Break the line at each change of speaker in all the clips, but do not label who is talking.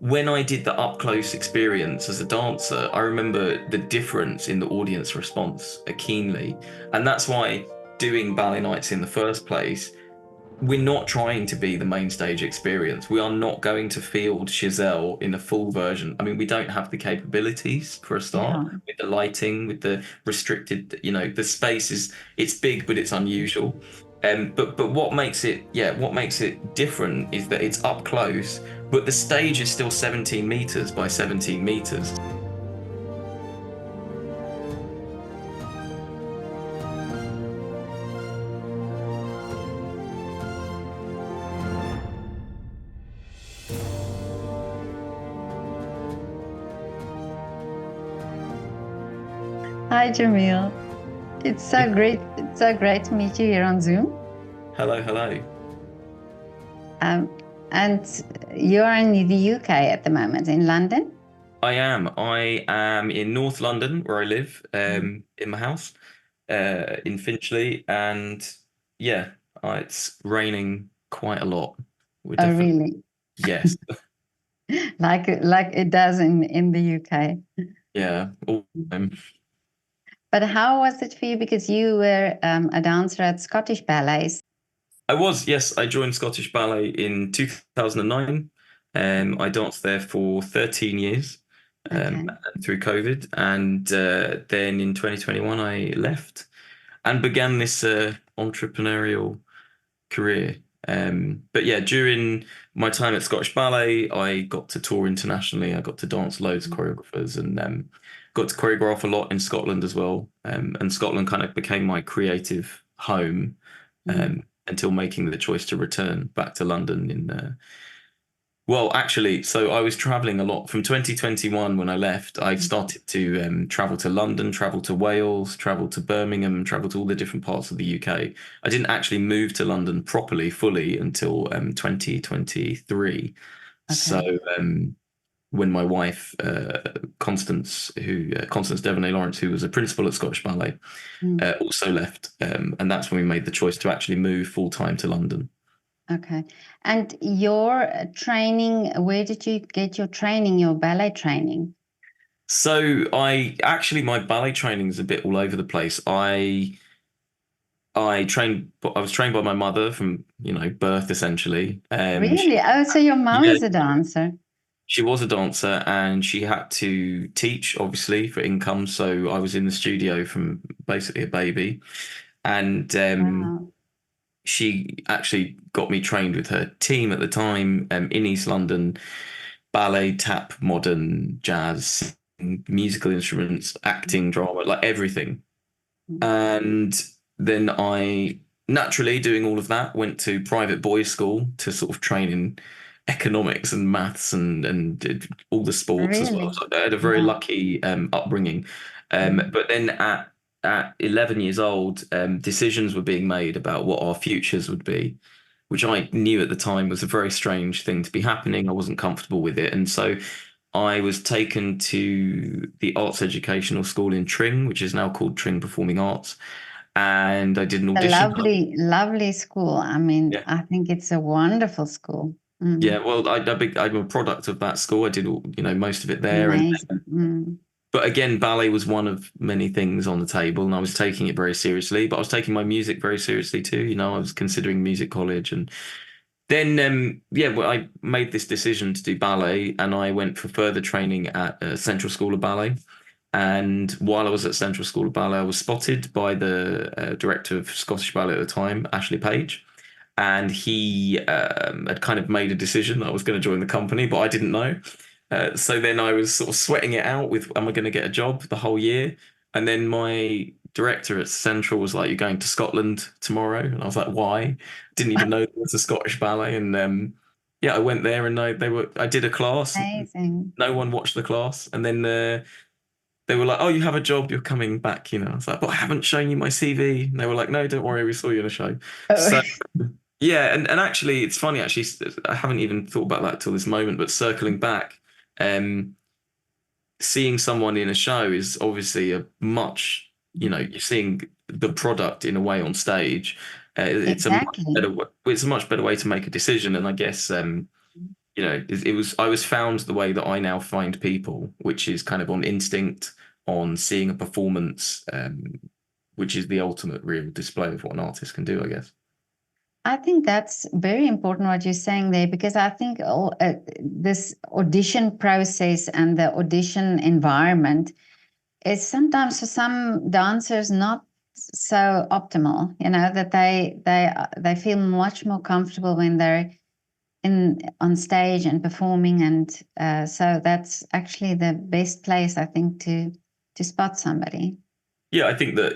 when I did the up close experience as a dancer, I remember the difference in the audience response keenly. And that's why doing Ballet Nights in the first place, we're not trying to be the main stage experience. We are not going to field Giselle in a full version. I mean, we don't have the capabilities for a start
Yeah.
with the lighting, with the restricted, the space it's big, but it's unusual. But what makes it different is that it's up close, but the stage is still 17 meters by 17 meters.
Hi, Jamiel. It's so great. It's so great to meet you here on Zoom.
Hello, hello.
Um, and you're in the UK at the moment, in London.
I am in North London where I live, in my house, in Finchley, and yeah, it's raining quite a lot. We're
Oh,
definitely
really?
yes,
Like it does in the UK.
yeah. All the time.
But how was it for you? Because you were a dancer at Scottish ballets.
Yes, I joined Scottish Ballet in 2009. I danced there for 13 years,
Okay.
through COVID, and then in 2021 I left and began this entrepreneurial career. But yeah, during my time at Scottish Ballet, I got to tour internationally. I got to dance loads of choreographers and got to choreograph a lot in Scotland as well. And Scotland kind of became my creative home until making the choice to return back to London well, actually, so I was traveling a lot from 2021 when I left. I started to travel to London, travel to Wales, travel to Birmingham, travel to all the different parts of the UK. I didn't actually move to London properly, fully until 2023. So
Okay.
when my wife, Constance Devernay-Laurence, who was a principal at Scottish Ballet,
Mm.
also left, and that's when we made the choice to actually move full time to London.
Okay. And your training, where did you get your training, your ballet training?
So my ballet training is a bit all over the place. I was trained by my mother from, birth essentially.
Really? Oh, so your mom
Yeah,
is a dancer.
she was a dancer and she had to teach obviously for income. So I was in the studio from basically a baby. And
Wow.
she actually got me trained with her team at the time, in East London, ballet, tap, modern, jazz, musical instruments, acting, drama, like everything.
Mm.
And then I naturally, doing all of that, went to private boys' school to sort of train in economics and maths and did all the sports as well.
Really?
So I had a very
Wow.
lucky upbringing.
Mm.
But then at 11 years old, decisions were being made about what our futures would be, which I knew at the time was a very strange thing to be happening. I wasn't comfortable with it. And so I was taken to the arts educational school in Tring, which is now called Tring Performing Arts. And I did an
A
audition.
lovely, lovely school. I mean,
Yeah.
I think it's a wonderful school.
Yeah.
Mm.
Well, I'm a product of that school. I did, most of it there. And
Amazing. Mm.
but again, ballet was one of many things on the table, and I was taking it very seriously. But I was taking my music very seriously too. I was considering music college, and then well, I made this decision to do ballet, and I went for further training at Central School of Ballet. And while I was at Central School of Ballet, I was spotted by the director of Scottish Ballet at the time, Ashley Page, and he had kind of made a decision that I was going to join the company, but I didn't know. So then I was sort of sweating it out with, am I going to get a job the whole year? And then my director at Central was like, "You're going to Scotland tomorrow," and I was like, "Why?" Didn't even know there was a Scottish ballet, and yeah, I went there and I did a class.
Amazing.
No one watched the class, and then they were like, "Oh, you have a job. You're coming back." I was like, "But I haven't shown you my CV." And they were like, "No, don't worry. We saw you in a show."
Oh.
So yeah, and actually, it's funny. Actually, I haven't even thought about that till this moment. But circling back, um, seeing someone in a show is obviously a much, you're seeing the product in a way on stage. It's a much
Exactly.
better, it's a much better way to make a decision. And I guess I was found the way that I now find people, which is kind of on instinct, on seeing a performance, which is the ultimate real display of what an artist can do, I guess.
I think that's very important what you're saying there, because I think this audition process and the audition environment is sometimes for some dancers not so optimal. That they feel much more comfortable when they're on stage and performing, and so that's actually the best place, I think, to spot somebody.
Yeah, I think that,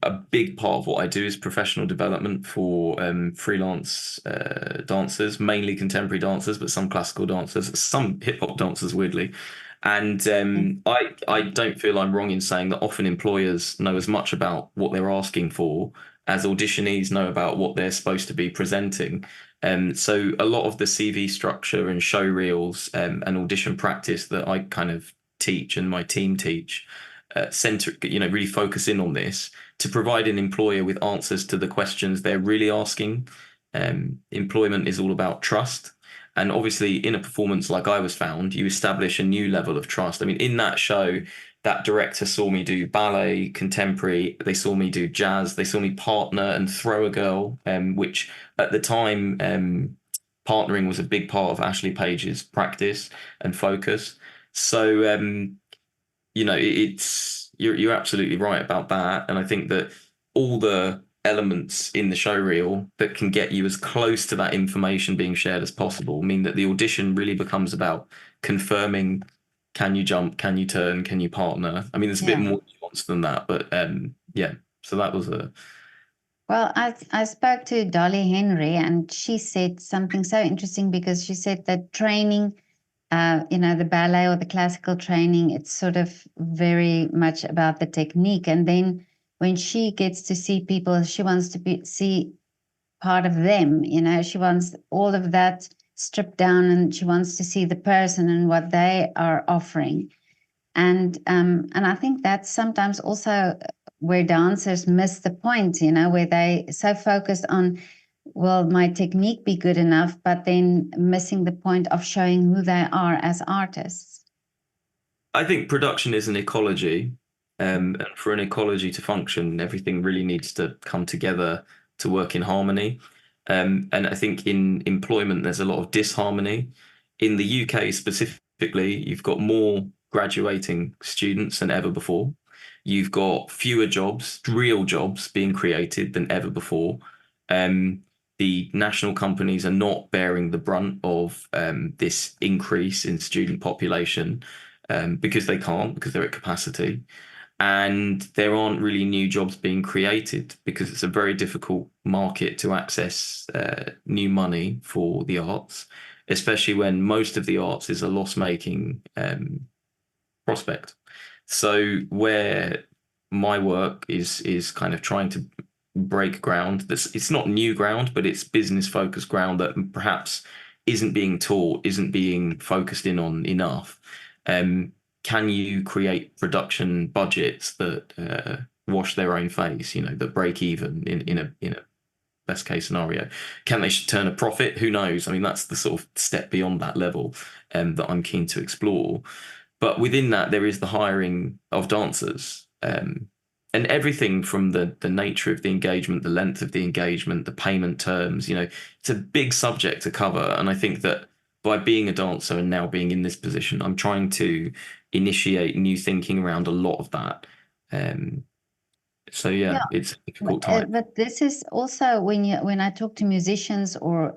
a big part of what I do is professional development for freelance dancers, mainly contemporary dancers, but some classical dancers, some hip hop dancers, weirdly. And I don't feel I'm wrong in saying that often employers know as much about what they're asking for as auditionees know about what they're supposed to be presenting. So a lot of the CV structure and show reels and audition practice that I kind of teach and my team teach really focus in on this to provide an employer with answers to the questions they're really asking. Employment is all about trust. And obviously, in a performance like I was found, you establish a new level of trust. I mean, in that show, that director saw me do ballet, contemporary, they saw me do jazz, they saw me partner and throw a girl, which at the time, partnering was a big part of Ashley Page's practice and focus. So, it's you're absolutely right about that, and I think that all the elements in the show reel that can get you as close to that information being shared as possible mean that the audition really becomes about confirming, can you jump, can you turn, can you partner. I mean, there's a bit
Yeah.
more nuance than that, but yeah. So that was a
Well, I spoke to Dolly Henry, and she said something so interesting, because she said that training, the ballet or the classical training, it's sort of very much about the technique. And then when she gets to see people, she wants to see part of them. She wants all of that stripped down, and she wants to see the person and what they are offering. And I think that's sometimes also where dancers miss the point, where they so focused on, will my technique be good enough, but then missing the point of showing who they are as artists.
I think production is an ecology, and for an ecology to function, everything really needs to come together to work in harmony. And I think in employment, there's a lot of disharmony. In the UK specifically, you've got more graduating students than ever before. You've got fewer jobs, real jobs being created than ever before. The national companies are not bearing the brunt of this increase in student population because they can't, because they're at capacity. And there aren't really new jobs being created because it's a very difficult market to access new money for the arts, especially when most of the arts is a loss-making prospect. So where my work is kind of trying to break ground. It's not new ground, but it's business focused ground that perhaps isn't being taught, isn't being focused in on enough. Can you create production budgets that wash their own face? That break even in a best case scenario. Can they turn a profit? Who knows? I mean, that's the sort of step beyond that level that I'm keen to explore. But within that, there is the hiring of dancers. And everything from the nature of the engagement, the length of the engagement, the payment terms, it's a big subject to cover. And I think that by being a dancer and now being in this position, I'm trying to initiate new thinking around a lot of that. So yeah, it's a difficult time.
But this is also when I talk to musicians or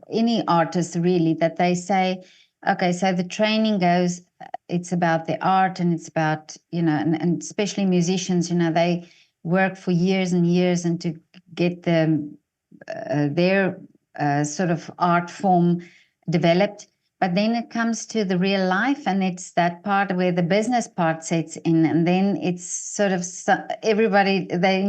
any artists, really, that they say, okay, so the training goes, it's about the art, and it's about, and especially musicians, they work for years and years and to get their sort of art form developed. But then it comes to the real life, and it's that part where the business part sets in, and then it's sort of everybody, they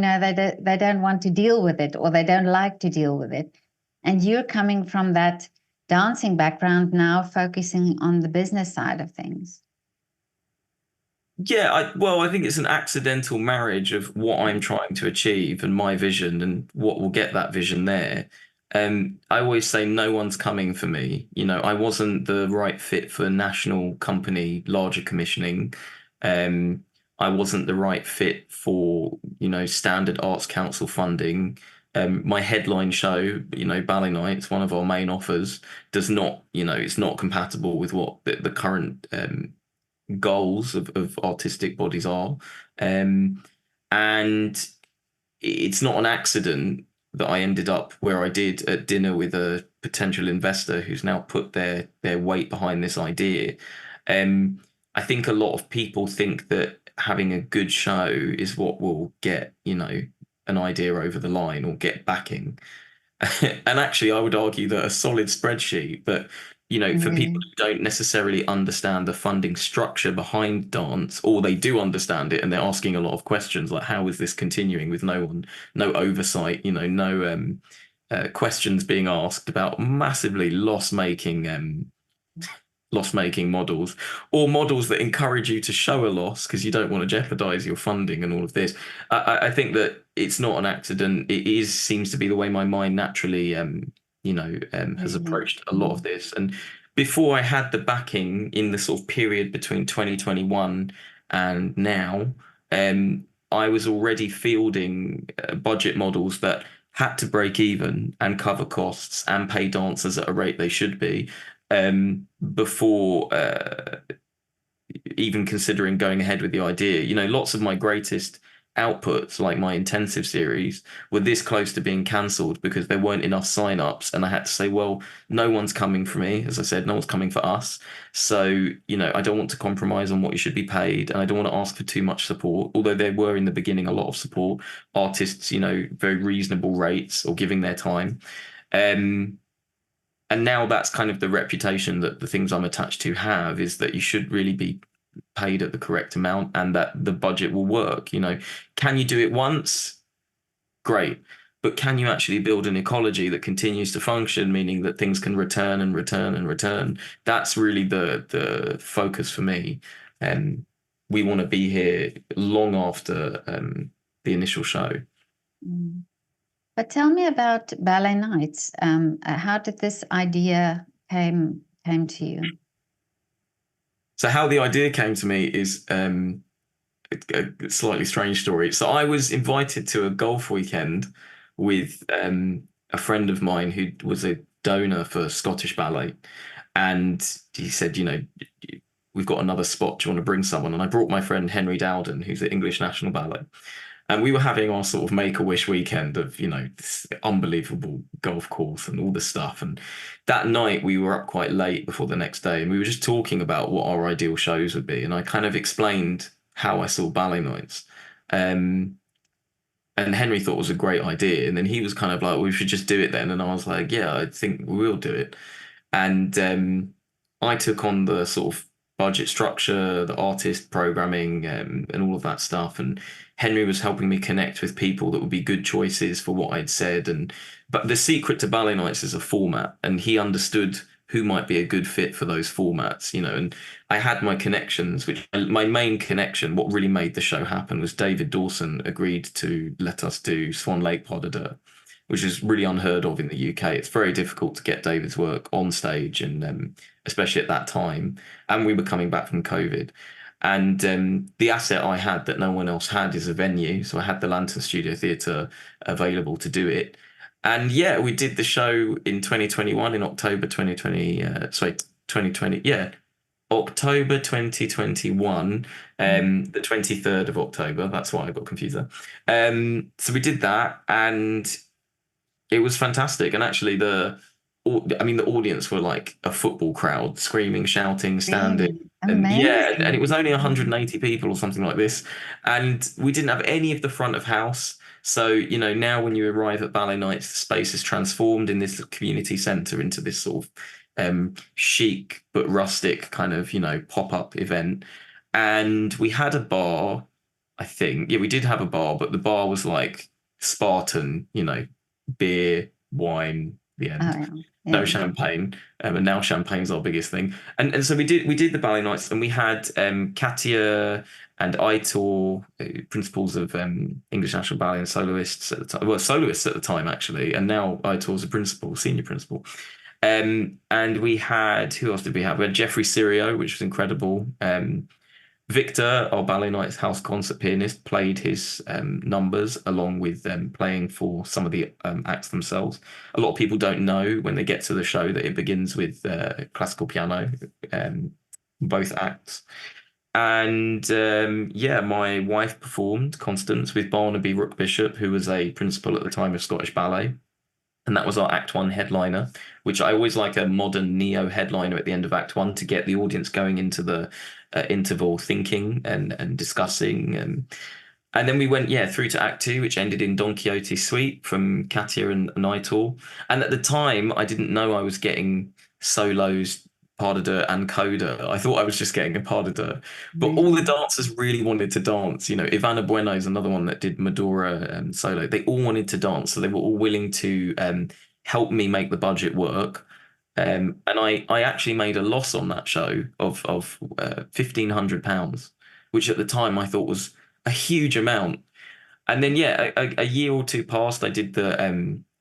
don't want to deal with it, or they don't like to deal with it. And you're coming from that dancing background now, focusing on the business side of things.
Yeah, I think it's an accidental marriage of what I'm trying to achieve and my vision and what will get that vision there. I always say no one's coming for me. I wasn't the right fit for national company, larger commissioning. Um, I wasn't the right fit for, standard Arts Council funding. My headline show, Ballet Nights, one of our main offers, does not, it's not compatible with what the current goals of artistic bodies are. Um, and it's not an accident that I ended up where I did at dinner with a potential investor who's now put their weight behind this idea. Um, I think a lot of people think that having a good show is what will get, an idea over the line or get backing. And actually, I would argue that a solid spreadsheet, but for people
Really.
who don't necessarily understand the funding structure behind dance, or they do understand it and they're asking a lot of questions like, how is this continuing with no oversight, no questions being asked about massively loss-making models, or models that encourage you to show a loss because you don't want to jeopardize your funding and all of this. I think that it's not an accident. It is seems to be the way my mind naturally, has
Really.
approached a lot of this. And before I had the backing in the sort of period between 2021 and now, I was already fielding budget models that had to break even and cover costs and pay dancers at a rate they should be before even considering going ahead with the idea. Lots of my greatest outputs, like my intensive series, were this close to being cancelled because there weren't enough sign-ups, and I had to say, well, no one's coming for me. As I said, no one's coming for us. So, I don't want to compromise on what you should be paid, and I don't want to ask for too much support. Although there were in the beginning a lot of support, artists, very reasonable rates or giving their time. Um, and now that's kind of the reputation that the things I'm attached to have, is that you should really be paid at the correct amount and that the budget will work. Can you do it once? Great. But can you actually build an ecology that continues to function, meaning that things can return and return and return? That's really the focus for me. And we want to be here long after the initial show.
Mm. But tell me about Ballet Nights. How did this idea came to you?
So how the idea came to me is a slightly strange story. So I was invited to a golf weekend with a friend of mine who was a donor for Scottish Ballet, and he said, we've got another spot. Do you want to bring someone? And I brought my friend Henry Dowden, who's at English National Ballet. And we were having our sort of make-a-wish weekend of, this unbelievable golf course and all the stuff. And that night we were up quite late before the next day, and we were just talking about what our ideal shows would be. And I kind of explained how I saw Ballet Nights. Um, and Henry thought it was a great idea. And then he was kind of like, we should just do it then. And I was like, yeah, I think we will do it. And I took on the sort of budget structure, the artist programming, and all of that stuff. And Henry was helping me connect with people that would be good choices for what I'd said. But the secret to Ballet Nights is a format, and he understood who might be a good fit for those formats, And I had my connections, which my main connection, what really made the show happen, was David Dawson agreed to let us do Swan Lake Pas de Deux, which is really unheard of in the UK. It's very difficult to get David's work on stage, and especially at that time. And we were coming back from COVID. And the asset I had that no one else had is a venue. So I had the Lantern Studio Theatre available to do it. And yeah, we did the show in 2021, in October 2020. 2020. Yeah, October 2021, the 23rd of October. That's why I got confused there. So we did that, and it was fantastic. And actually, the audience were like a football crowd, screaming, shouting, standing.
Really
And yeah, and it
amazing.
was only 180 people or something like this. And we didn't have any of the front of house. So, now when you arrive at Ballet Nights, the space is transformed in this community centre into this sort of chic but rustic kind of, pop-up event. And we had a bar, I think. Yeah, we did have a bar, but the bar was like Spartan, beer, wine, the
Oh,
end.
yeah.
No
Yeah.
champagne, and now champagne's our biggest thing. And so we did the ballet nights, and we had Katia and Aitor, principals of English National Ballet and soloists at the time. Well, soloists at the time actually, and now Aitor's a principal, senior principal. And we had, who else did we have? We had Jeffrey Sirio, which was incredible. Victor, our Ballet Nights house concert pianist, played his numbers along with playing for some of the acts themselves. A lot of people don't know when they get to the show that it begins with classical piano, both acts. And yeah, my wife performed Constance with Barnaby Rook Bishop, who was a principal at the time of Scottish Ballet. And that was our Act One headliner, which I always like a modern neo headliner at the end of Act One to get the audience going into the interval thinking and discussing. And then we went, yeah, through to Act Two, which ended in Don Quixote Suite from Katia and Aitor. And at the time, I didn't know I was getting solos, pas de deux, and coda. I thought I was just getting a pas de deux. But all the dancers really wanted to dance. You know, Ivana Bueno is another one that did Medora solo. They all wanted to dance, so they were all willing to help me make the budget work. And I actually made a loss on that show of £1,500, which at the time I thought was a huge amount. And then yeah, a year or two passed. I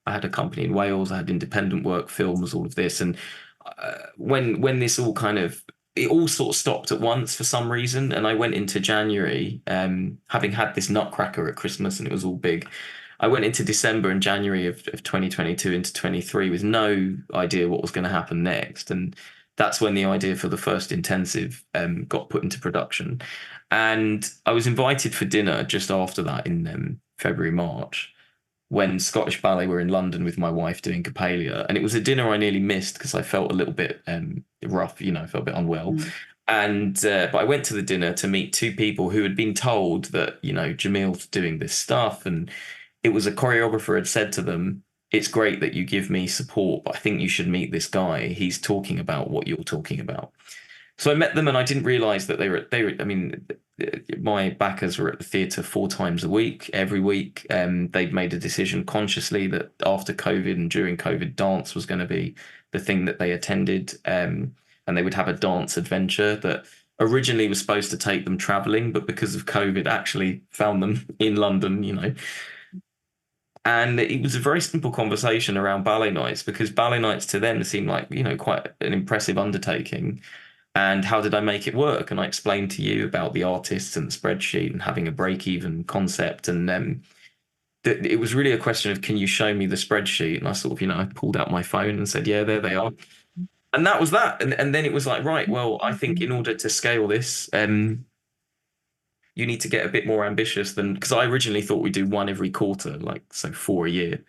had a company in Wales. I had independent work, films, all of this. And when this all kind of it all sort of stopped at once for some reason, and I went into January, having had this nutcracker at Christmas, and it was all big. I went into December and January of 2022 into 23 with no idea what was going to happen next, and that's when the idea for the first intensive got put into production. And I was invited for dinner just after that in February, March, when Scottish Ballet were in London with my wife doing Coppelia. And it was a dinner I nearly missed because I felt a little bit rough, you know, I felt a bit unwell. And but I went to the dinner to meet two people who had been told that, you know, Jamiel's doing this stuff. And it was a choreographer had said to them, it's great that you give me support, but I think you should meet this guy. He's talking about what you're talking about. So I met them, and I didn't realize that they were. I mean, my backers were at the theatre 4 times a week, every week. They'd made a decision consciously that after COVID and during COVID, dance was going to be the thing that they attended, and they would have a dance adventure that originally was supposed to take them traveling, but because of COVID, actually found them in London. You know. And it was a very simple conversation around ballet nights, because ballet nights to them seemed like, you know, quite an impressive undertaking. And how did I make it work? And I explained to you about the artists and the spreadsheet and having a break-even concept. And it was really a question of, can you show me the spreadsheet? And I sort of, you know, I pulled out my phone and said, yeah, there they are. And that was that. And then it was like, right, well, I think in order to scale this, you need to get a bit more ambitious than, because I originally thought we'd do one every quarter, like, so 4 a year.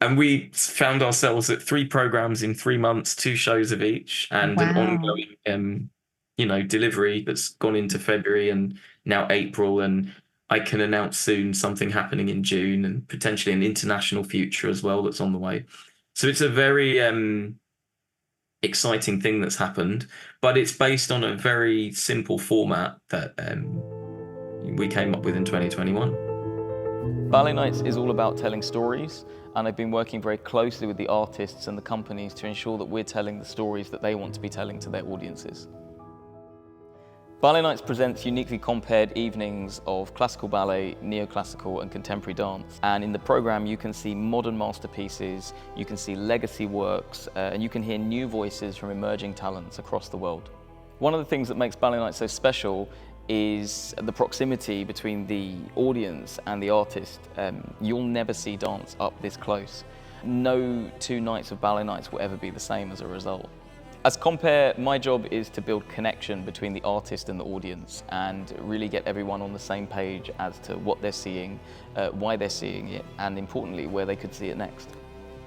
And we found ourselves at 3 programs in 3 months, 2 shows of each, and an ongoing, you know, delivery that's gone into February and now April. And I can announce soon something happening in June, and potentially an international future as well that's on the way. So it's a very exciting thing that's happened, but it's based on a very simple format that we came up with in 2021.
Ballet Nights is all about telling stories, and I've been working very closely with the artists and the companies to ensure that we're telling the stories that they want to be telling to their audiences. Ballet Nights presents uniquely compared evenings of classical ballet, neoclassical and contemporary dance. And in the program you can see modern masterpieces, you can see legacy works, and you can hear new voices from emerging talents across the world. One of the things that makes Ballet Nights so special is the proximity between the audience and the artist. You'll never see dance up this close. No 2 nights of Ballet Nights will ever be the same as a result. As compere, my job is to build connection between the artist and the audience and really get everyone on the same page as to what they're seeing, why they're seeing it, and importantly, where they could see it next.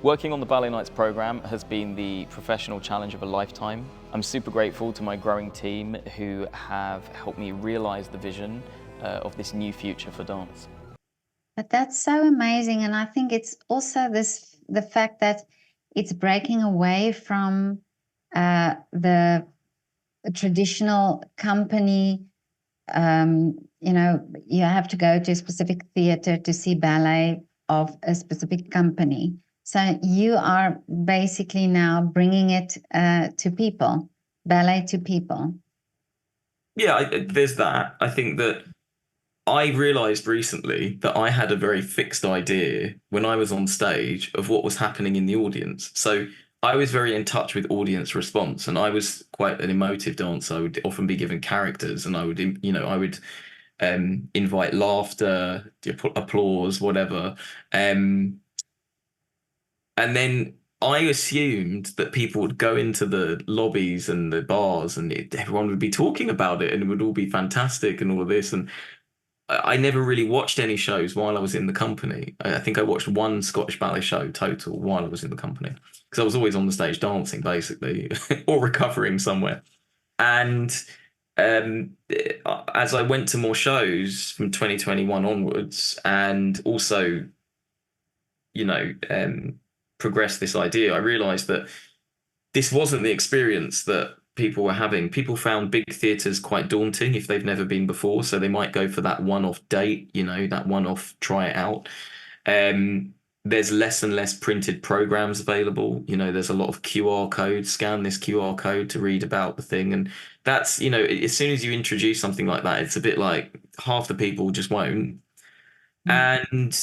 Working on the Ballet Nights program has been the professional challenge of a lifetime. I'm super grateful to my growing team who have helped me realize the vision of this new future for dance.
But that's so amazing. And I think it's also the fact that it's breaking away from the traditional company. You know, you have to go to a specific theater to see ballet of a specific company. So you are basically now bringing it to people, ballet to people.
Yeah, there's that. I think that I realized recently that I had a very fixed idea when I was on stage of what was happening in the audience. So I was very in touch with audience response, and I was quite an emotive dancer. I would often be given characters, and I would, I would invite laughter, applause, whatever. And then I assumed that people would go into the lobbies and the bars, and everyone would be talking about it, and it would all be fantastic and all of this. And I never really watched any shows while I was in the company. I think I watched one Scottish ballet show total while I was in the company, because I was always on the stage dancing, basically, or recovering somewhere. And as I went to more shows from 2021 onwards, and also, you know, progressed this idea, I realized that this wasn't the experience that people were having. People found big theatres quite daunting if they've never been before, so they might go for that one-off date, that one-off try it out. There's less and less printed programs available. There's a lot of QR codes. Scan this QR code to read about the thing, and that's as soon as you introduce something like that, it's a bit like half the people just won't. And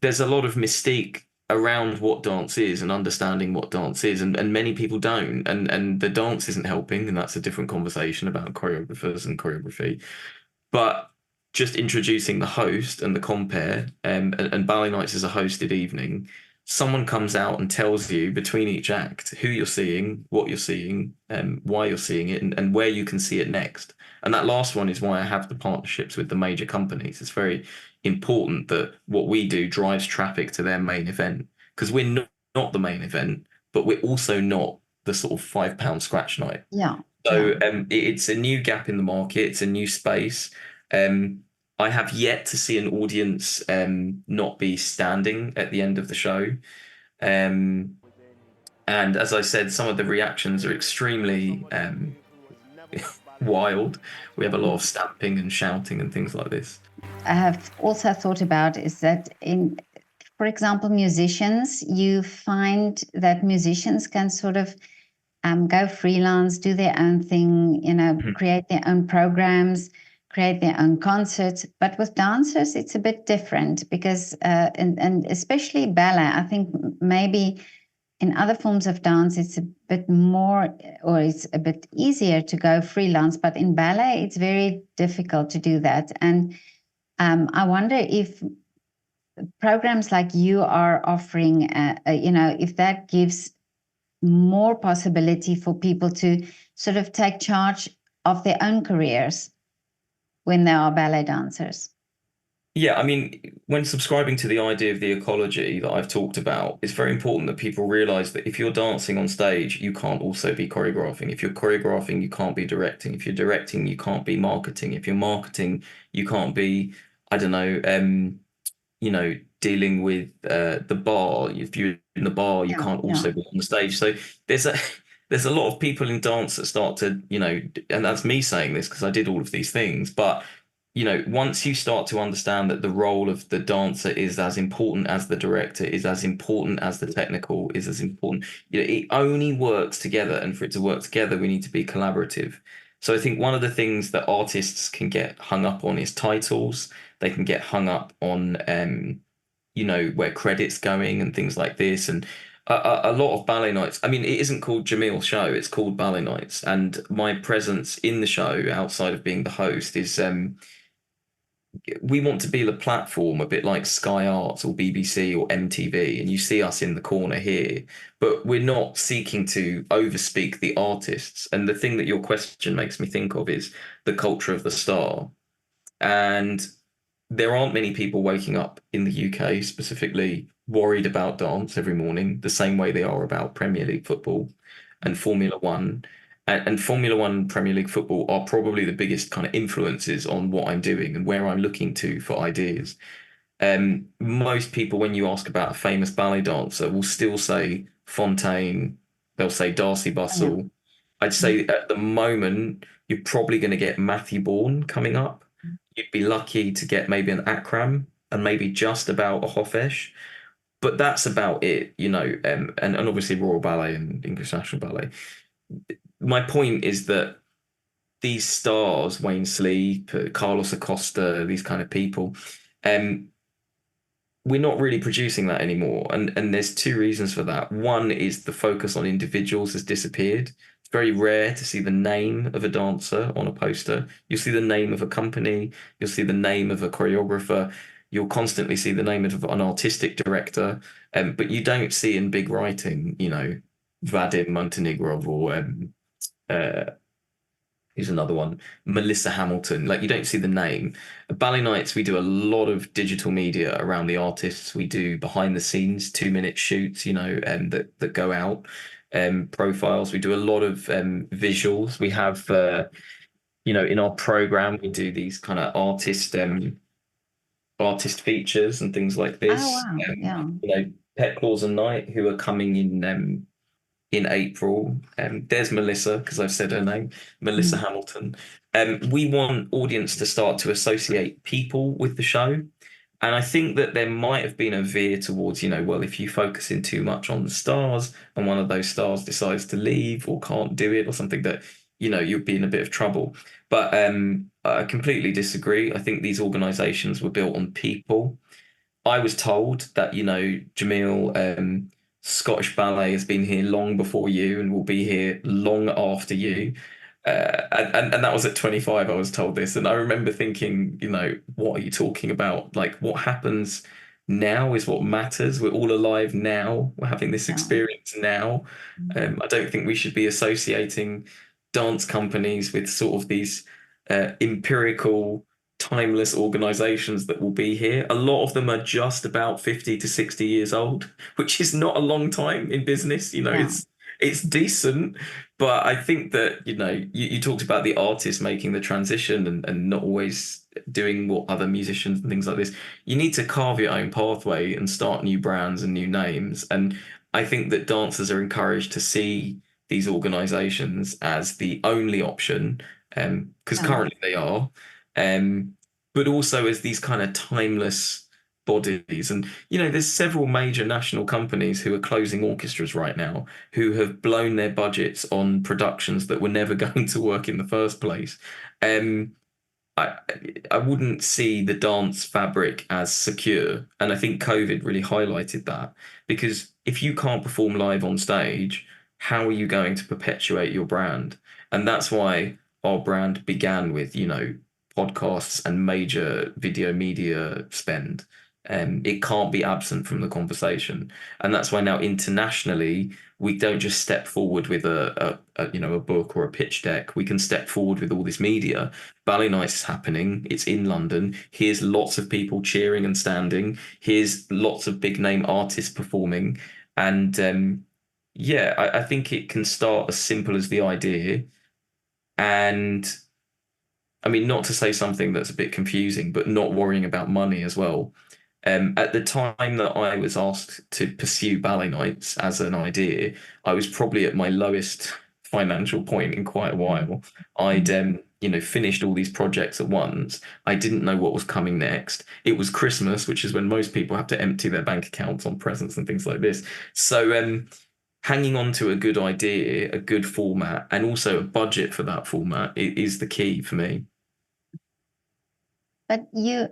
there's a lot of mystique around what dance is and understanding what dance is, and many people don't, and the dance isn't helping, and that's a different conversation about choreographers and choreography. But just introducing the host and the compere, and Ballet Nights is a hosted evening. Someone comes out and tells you between each act who you're seeing, what you're seeing, why you're seeing it, and where you can see it next. And that last one is why I have the partnerships with the major companies. It's very important that what we do drives traffic to their main event, because we're not the main event, but we're also not the sort of £5 scratch night.
Yeah.
So it's a new gap in the market. It's a new space. I have yet to see an audience not be standing at the end of the show. And as I said, some of the reactions are extremely wild. We have a lot of stamping and shouting and things like this.
I have also thought about is that for example, musicians, you find that musicians can sort of go freelance, do their own thing, create their own programs, create their own concerts. But with dancers, it's a bit different because, and especially ballet, I think maybe in other forms of dance, it's a bit more, or it's a bit easier to go freelance. But in ballet, it's very difficult to do that. And I wonder if programs like you are offering, if that gives more possibility for people to sort of take charge of their own careers when they are ballet dancers.
Yeah, I mean, when subscribing to the idea of the ecology that I've talked about, it's very important that people realize that if you're dancing on stage, you can't also be choreographing. If you're choreographing, you can't be directing. If you're directing, you can't be marketing. If you're marketing, you can't be, I don't know, dealing with the bar. If you're in the bar, you can't also be on the stage. So there's a lot of people in dance that start to, and that's me saying this because I did all of these things, but once you start to understand that the role of the dancer is as important as the director, is as important as the technical, is as important, it only works together. And for it to work together, we need to be collaborative. So I think one of the things that artists can get hung up on is titles. They can get hung up on, where credit's going and things like this. And a lot of ballet nights, I mean, it isn't called Jamiel Show, it's called Ballet Nights. And my presence in the show, outside of being the host, is we want to be the platform, a bit like Sky Arts or BBC or MTV, and you see us in the corner here, but we're not seeking to overspeak the artists. And the thing that your question makes me think of is the culture of the star. And there aren't many people waking up in the UK specifically worried about dance every morning, the same way they are about Premier League football and Formula One. And Formula One, Premier League football are probably the biggest kind of influences on what I'm doing and where I'm looking to for ideas. Most people, when you ask about a famous ballet dancer, will still say Fontaine, they'll say Darcy Bustle. I'd say at the moment, you're probably going to get Matthew Bourne coming up. You'd be lucky to get maybe an Akram and maybe just about a Hofesh. but that's about it, you know. And obviously Royal Ballet and English National Ballet. My point is that these stars, Wayne Sleep, Carlos Acosta, these kind of people, um, we're not really producing that anymore. And there's two reasons for that. One is the focus on individuals has disappeared. It's very rare to see the name of a dancer on a poster. You'll see the name of a company, you'll see the name of a choreographer, you'll constantly see the name of an artistic director, but you don't see in big writing, you know, Vadim Montenegrov or uh, who's another one? Melissa Hamilton. Like you don't see the name. At Ballet Nights, we do a lot of digital media around the artists. We do behind the scenes 2 minute shoots, you know, that go out, profiles. We do a lot of visuals. We have you know, in our program, we do these kind of artist features and things like
Oh,
this.
wow. Yeah.
You know, Pet Claws and Night, who are coming in April. There's Melissa, because I've said her name, Melissa Hamilton. We want audience to start to associate people with the show. And I think that there might have been a veer towards, you know, well, if you focus in too much on the stars and one of those stars decides to leave or can't do it or something, that, you know, you'd be in a bit of trouble. But I completely disagree. I think these organizations were built on people. I was told that, you know, Jamiel, Scottish Ballet has been here long before you and will be here long after you. And that was at 25, I was told this. And I remember thinking, you know, what are you talking about? Like, what happens now is what matters. We're all alive now. We're having this
Yeah.
experience now. I don't think we should be associating dance companies with sort of these empirical, timeless organizations that will be here. A lot of them are just about 50 to 60 years old, which is not a long time in business. You know,
Yeah.
it's decent, but I think that, you know, you talked about the artist making the transition and not always doing what other musicians and things like this. You need to carve your own pathway and start new brands and new names. And I think that dancers are encouraged to see these organizations as the only option, because
Yeah.
currently they are, but also as these kind of timeless bodies. And, you know, there's several major national companies who are closing orchestras right now who have blown their budgets on productions that were never going to work in the first place. Um, I I wouldn't see the dance fabric as secure, and I think COVID really highlighted that, because if you can't perform live on stage, how are you going to perpetuate your brand? And that's why our brand began with, you know, podcasts and major video media spend. It can't be absent from the conversation, and that's why now internationally we don't just step forward with a you know, a book or a pitch deck. We can step forward with all this media. Ballet Nights is happening. It's in London. Here's lots of people cheering and standing. Here's lots of big name artists performing. And yeah, I think it can start as simple as the idea. And I mean, not to say something that's a bit confusing, but not worrying about money as well. At the time that I was asked to pursue Ballet Nights as an idea, I was probably at my lowest financial point in quite a while. I'd you know, finished all these projects at once. I didn't know what was coming next. It was Christmas, which is when most people have to empty their bank accounts on presents and things like this. So hanging on to a good idea, a good format, and also a budget for that format is the key for me.
But you,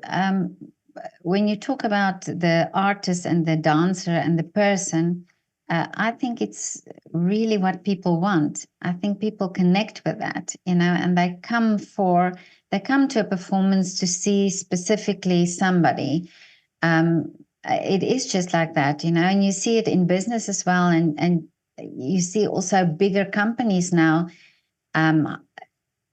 when you talk about the artist and the dancer and the person, I think it's really what people want. I think people connect with that, you know, and they come to a performance to see specifically somebody. It is just like that, you know, and you see it in business as well, and you see also bigger companies now,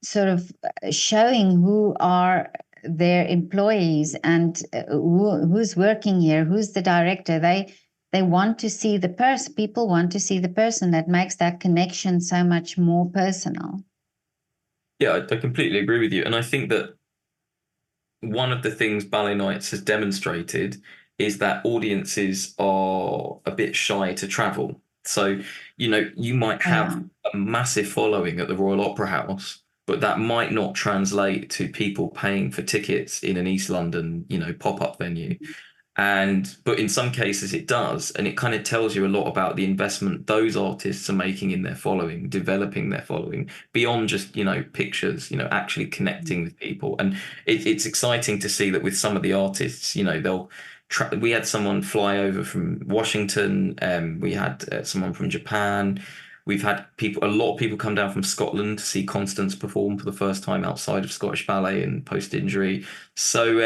sort of showing who are their employees and who's working here, who's the director. They want to see the person. People want to see the person. That makes that connection so much more personal.
Yeah, I completely agree with you. And I think that one of the things Ballet Nights has demonstrated is that audiences are a bit shy to travel. So, you know, you might have a massive following at the Royal Opera House, but that might not translate to people paying for tickets in an East London, you know, pop-up venue. But in some cases it does, and it kind of tells you a lot about the investment those artists are making in their following, developing their following beyond just, pictures, actually connecting with people. And it's exciting to see that with some of the artists, we had someone fly over from Washington, we had someone from Japan. We've had a lot of people come down from Scotland to see Constance perform for the first time outside of Scottish Ballet and post-injury. So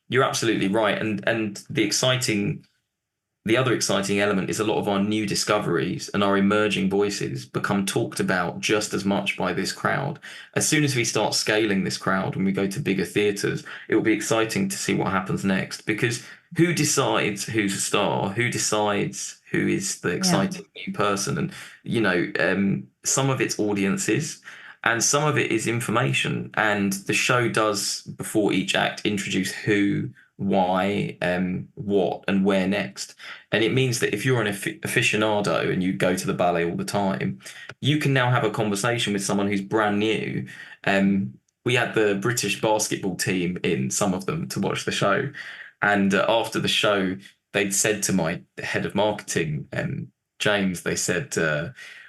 you're absolutely right. And the other exciting element is a lot of our new discoveries and our emerging voices become talked about just as much by this crowd. As soon as we start scaling this crowd and we go to bigger theatres, it will be exciting to see what happens next, because who decides who's a star? Who decides who is the exciting new person? And, some of it's audiences and some of it is information. And the show does, before each act, introduce who, why, what, and where next. And it means that if you're an aficionado and you go to the ballet all the time, you can now have a conversation with someone who's brand new. We had the British basketball team in, some of them, to watch the show. And after the show, they'd said to my head of marketing, James, they said,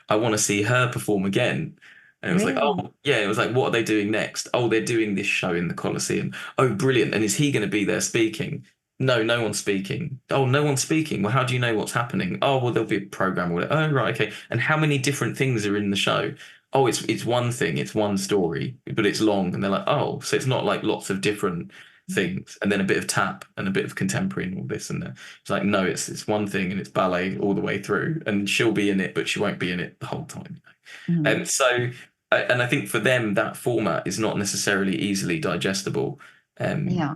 I want to see her perform again. And it was like,
Really?
oh, yeah. It was like, what are they doing next? Oh, they're doing this show in the Coliseum. Oh, brilliant. And is he going to be there speaking? No, no one's speaking. Oh, no one's speaking. Well, how do you know what's happening? Oh, well, there'll be a program. Oh, right, okay. And how many different things are in the show? Oh, it's one thing. It's one story, but it's long. And they're like, oh, so it's not like lots of different things, and then a bit of tap and a bit of contemporary and all this and that. It's like, no, it's one thing, and it's ballet all the way through, and she'll be in it, but she won't be in it the whole time. And so, and I think for them that format is not necessarily easily digestible.
Yeah.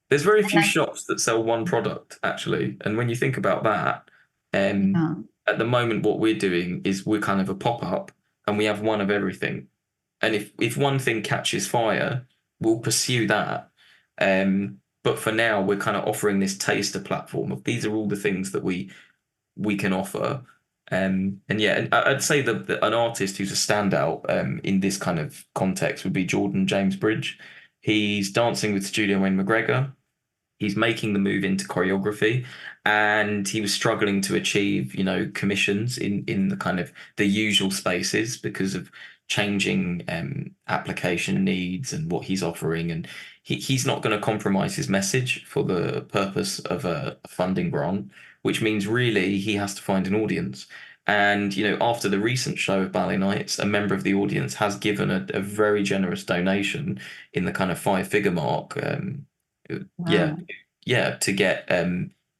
There's very
And
few shops that sell one product, actually, and when you think about that,
yeah.
at the moment what we're doing is we're kind of a pop-up, and we have one of everything. And if one thing catches fire, we'll pursue that. But for now, we're kind of offering this taster platform of these are all the things that we can offer. And yeah, and I'd say that an artist who's a standout in this kind of context would be Jordan James Bridge. He's dancing with Studio Wayne McGregor. He's making the move into choreography, and he was struggling to achieve, commissions in the kind of the usual spaces because of changing application needs and what he's offering. And he's not going to compromise his message for the purpose of a funding grant, which means really he has to find an audience. And, after the recent show of Ballet Nights, a member of the audience has given a very generous donation in the kind of 5-figure mark. Yeah,
Wow.
yeah, to get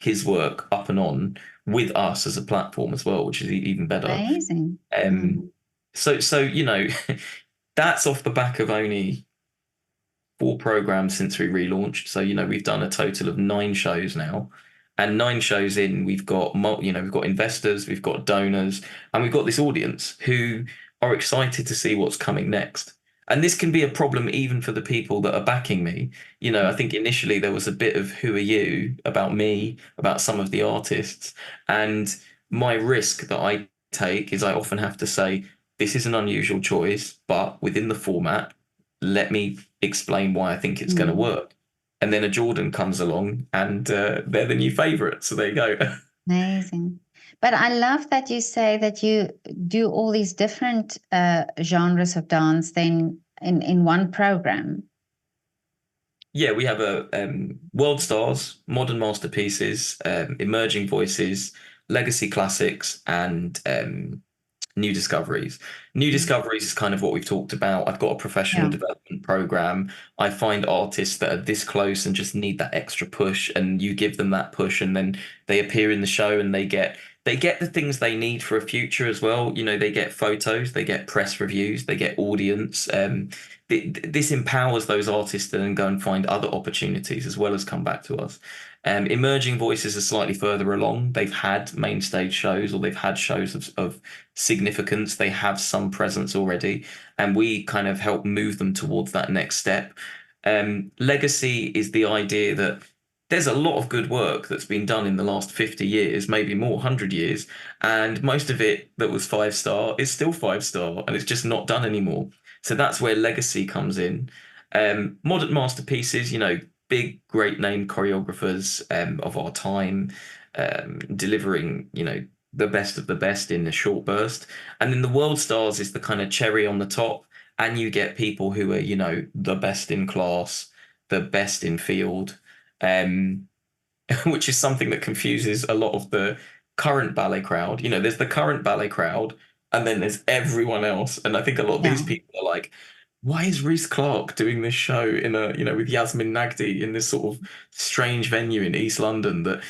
his work up and on with us as a platform as well, which is even better.
Amazing.
So that's off the back of only 4 programs since we relaunched. So we've done a total of 9 shows now, and 9 shows in, we've got we've got investors, we've got donors, and we've got this audience who are excited to see what's coming next. And this can be a problem even for the people that are backing me. I think initially there was a bit of who are you about me, about some of the artists. And my risk that I take is I often have to say, this is an unusual choice, but within the format, let me explain why I think it's going to work. And then a Jordan comes along and they're the new favorite. So there you go.
Amazing. But I love that you say that you do all these different genres of dance then in one program.
Yeah, we have world stars, modern masterpieces, emerging voices, legacy classics, and new discoveries. New discoveries is kind of what we've talked about. I've got a professional development program. I find artists that are this close and just need that extra push, and you give them that push, and then they appear in the show and they get the things they need for a future as well. They get photos, they get press reviews, they get audience. This empowers those artists to then go and find other opportunities as well as come back to us. Emerging voices are slightly further along. They've had main stage shows, or they've had shows of significance. They have some presence already, and we kind of help move them towards that next step. Legacy is the idea that there's a lot of good work that's been done in the last 50 years, maybe more, 100 years, and most of it that was 5-star is still 5-star, and it's just not done anymore. So that's where legacy comes in. Modern masterpieces, big, great name choreographers of our time, delivering, the best of the best in a short burst. And then the world stars is the kind of cherry on the top, and you get people who are, the best in class, the best in field, which is something that confuses a lot of the current ballet crowd. There's the current ballet crowd, and then there's everyone else. And I think a lot of these people are like, why is Reese Clark doing this show in with Yasmin Nagdi in this sort of strange venue in East London? That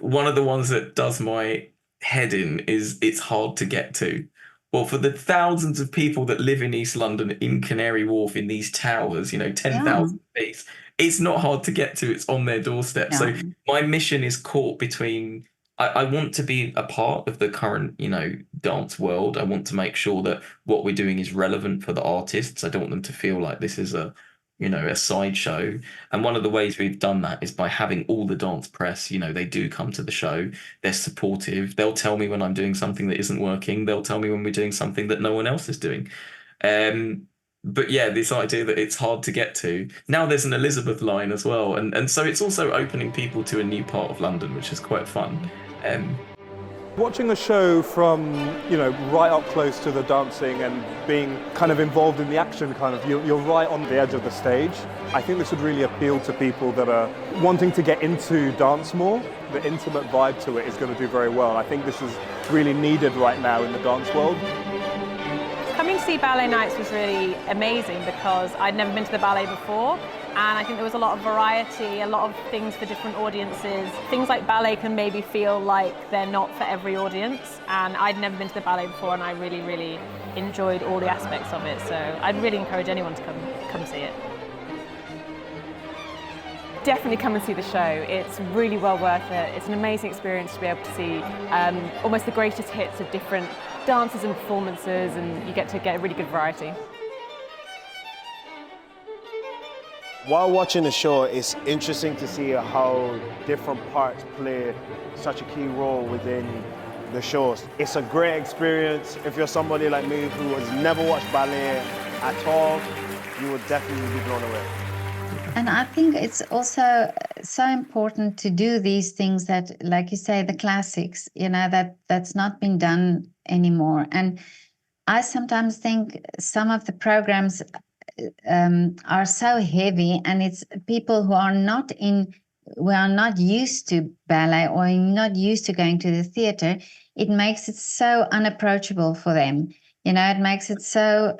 one of the ones that does my head in is it's hard to get to. Well, for the thousands of people that live in East London, in Canary Wharf, in these towers, 10,000 feet, it's not hard to get to. It's on their doorstep. So my mission is caught between, I want to be a part of the current, dance world. I want to make sure that what we're doing is relevant for the artists. I don't want them to feel like this is a sideshow. And one of the ways we've done that is by having all the dance press, they do come to the show. They're supportive. They'll tell me when I'm doing something that isn't working. They'll tell me when we're doing something that no one else is doing. But yeah, this idea that it's hard to get to. Now there's an Elizabeth line as well. And so it's also opening people to a new part of London, which is quite fun.
Watching the show from, right up close to the dancing and being kind of involved in the action, you're right on the edge of the stage. I think this would really appeal to people that are wanting to get into dance more. The intimate vibe to it is going to do very well. I think this is really needed right now in the dance world.
Coming to see Ballet Nights was really amazing because I'd never been to the ballet before, and I think there was a lot of variety, a lot of things for different audiences. Things like ballet can maybe feel like they're not for every audience, and I'd never been to the ballet before, and I really, really enjoyed all the aspects of it, so I'd really encourage anyone to come see it. Definitely come and see the show. It's really well worth it. It's an amazing experience to be able to see almost the greatest hits of different dances and performances, and you get to get a really good variety.
While watching the show, it's interesting to see how different parts play such a key role within the shows. It's a great experience. If you're somebody like me who has never watched ballet at all, you would definitely be blown away.
And I think it's also so important to do these things that, like you say, the classics, that's not been done anymore. And I sometimes think some of the programs are so heavy, and it's people who are not used to ballet or not used to going to the theater. It makes it so unapproachable for them. It makes it so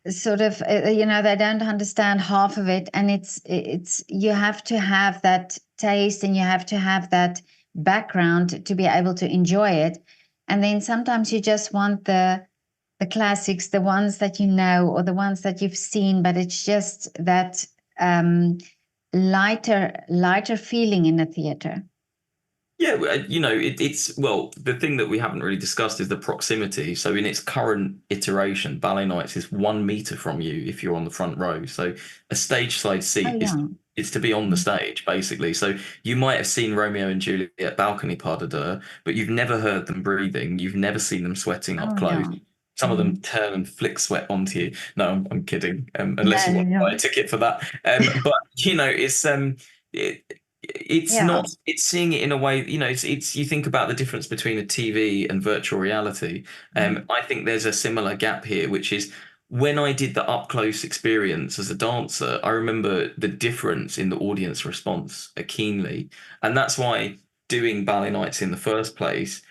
they don't understand half of it, and it's you have to have that taste and you have to have that background to be able to enjoy it. And then sometimes you just want the classics, the ones that you know or the ones that you've seen, but it's just that lighter feeling in the theater.
Yeah, the thing that we haven't really discussed is the proximity. So in its current iteration, Ballet Nights is 1 meter from you if you're on the front row. So a stage side seat is to be on the stage, basically. So you might have seen Romeo and Juliet balcony pas de deux, but you've never heard them breathing. You've never seen them sweating up close. Yeah. Some of them turn and flick sweat onto you. No, I'm kidding. Unless you want to buy a ticket for that. But it's not, it's seeing it in a way, it's you think about the difference between a TV and virtual reality. I think there's a similar gap here, which is when I did the up close experience as a dancer, I remember the difference in the audience response keenly. And that's why doing Ballet Nights in the first place,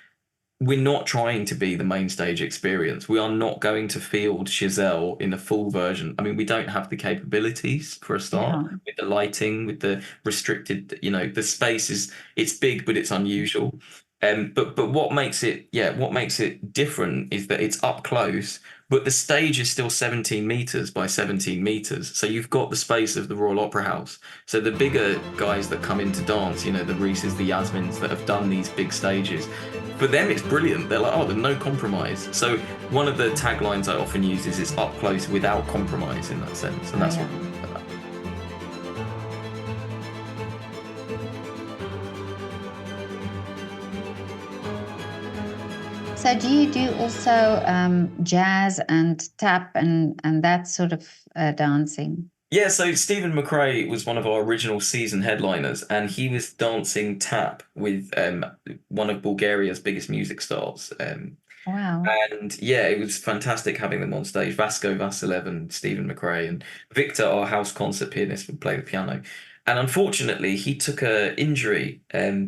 we're not trying to be the main stage experience. We are not going to field Giselle in a full version. I mean, we don't have the capabilities for a start, with the lighting, with the restricted, the space it's big, but it's unusual. But what makes it different is that it's up close, but the stage is still 17 meters by 17 meters. So you've got the space of the Royal Opera House. So the bigger guys that come in to dance, the Reeses, the Yasmins that have done these big stages, for them it's brilliant. They're like, oh, there's no compromise. So one of the taglines I often use is it's up close without compromise in that sense. And that's what
So do you do also jazz and tap and that sort of dancing?
Yeah, so Stephen McRae was one of our original season headliners, and he was dancing tap with one of Bulgaria's biggest music stars.
Wow.
And yeah, it was fantastic having them on stage. Vasco Vasilev and Stephen McRae and Victor, our house concert pianist, would play the piano. And unfortunately, he took a injury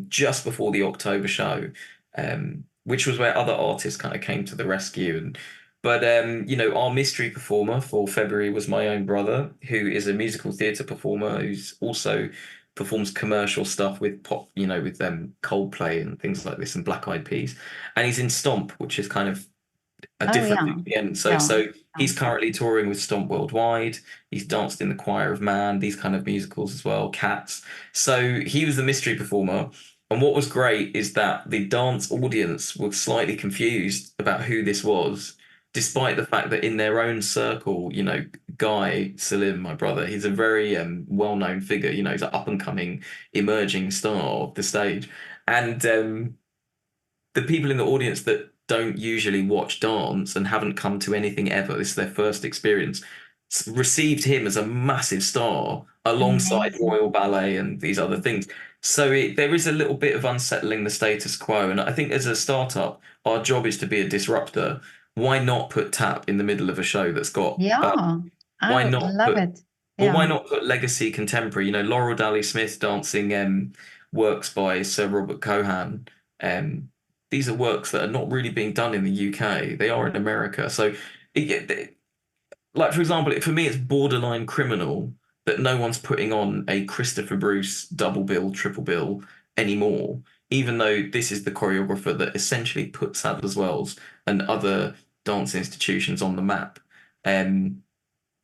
just before the October show, which was where other artists kind of came to the rescue. But our mystery performer for February was my own brother, who is a musical theatre performer who's also performs commercial stuff with pop, with Coldplay and things like this and Black Eyed Peas. And he's in Stomp, which is kind of a
Oh,
different
yeah.
thing again. So
Yeah.
so he's currently touring with Stomp Worldwide. He's danced in the Choir of Man, these kind of musicals as well, Cats. So he was the mystery performer. And what was great is that the dance audience was slightly confused about who this was, despite the fact that in their own circle, Guy Salim, my brother, he's a very well-known figure. He's an up-and-coming, emerging star of the stage. And the people in the audience that don't usually watch dance and haven't come to anything ever, this is their first experience, received him as a massive star alongside
Amazing.
Royal Ballet and these other things. So there is a little bit of unsettling the status quo. And I think as a startup, our job is to be a disruptor. Why not put tap in the middle of a show that's got
Yeah.
why
I
not
love
put
it.
well, why
Yeah.
not put legacy contemporary? Laurel Daly Smith dancing works by Sir Robert Cohan. Um, these are works that are not really being done in the UK. They are in America. So, like for example, for me, it's borderline criminal that no one's putting on a Christopher Bruce double bill, triple bill anymore. Even though this is the choreographer that essentially put Sadler's Wells and other dance institutions on the map.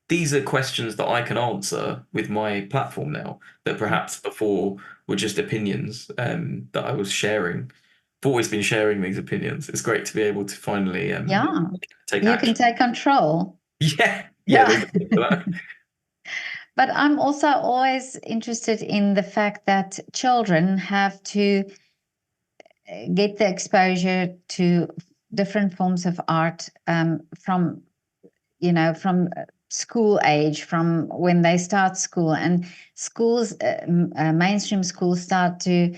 These are questions that I can answer with my platform now that perhaps before were just opinions that I was sharing. I've always been sharing these opinions. It's great to be able to finally
Yeah.
take
You
action.
can take control.
Yeah,
Yeah.
there's a bit of that.
But I'm also always interested in the fact that children have to get the exposure to different forms of art from school age, from when they start school, and schools, mainstream schools, start to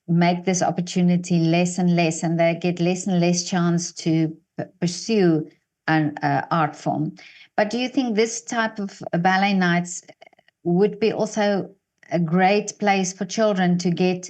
make this opportunity less and less, and they get less and less chance to pursue an art form. But do you think this type of ballet nights would be also a great place for children to get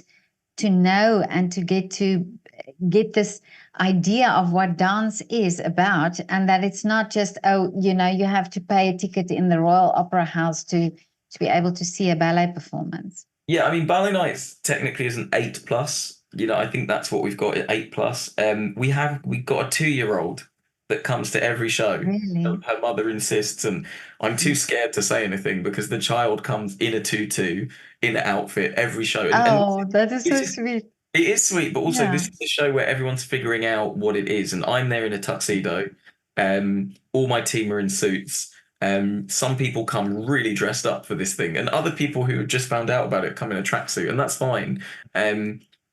to know and to get this idea of what dance is about, and that it's not just, you have to pay a ticket in the Royal Opera House to be able to see a ballet performance?
Yeah, I mean, Ballet Nights technically is an 8+. I think that's what we've got at 8+. We've got a 2-year-old that comes to every show.
Really?
Her mother insists, and I'm too scared to say anything because the child comes in a tutu, in an outfit every show. And
That is so
this is
sweet.
it is sweet, but also
Yeah.
this is a show where everyone's figuring out what it is, and I'm there in a tuxedo. All my team are in suits. Some people come really dressed up for this thing, and other people who have just found out about it come in a tracksuit, and that's fine.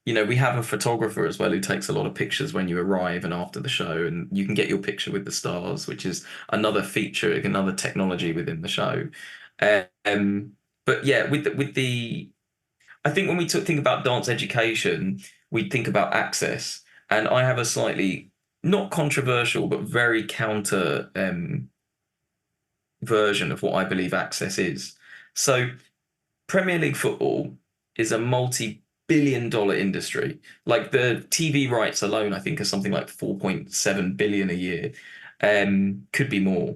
We have a photographer as well who takes a lot of pictures when you arrive and after the show, and you can get your picture with the stars, which is another feature, another technology within the show. But yeah, with the I think when we think about dance education, we think about access, and I have a slightly not controversial but very counter version of what I believe access is. So, Premier League football is a multi-billion-dollar industry. Like the TV rights alone, I think, are something like 4.7 billion a year. Could be more.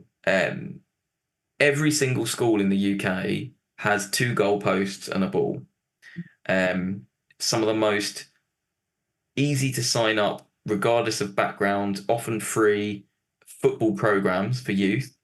Every single school in the UK has 2 goalposts and a ball. Some of the most easy to sign up, regardless of background, often free football programs for youth,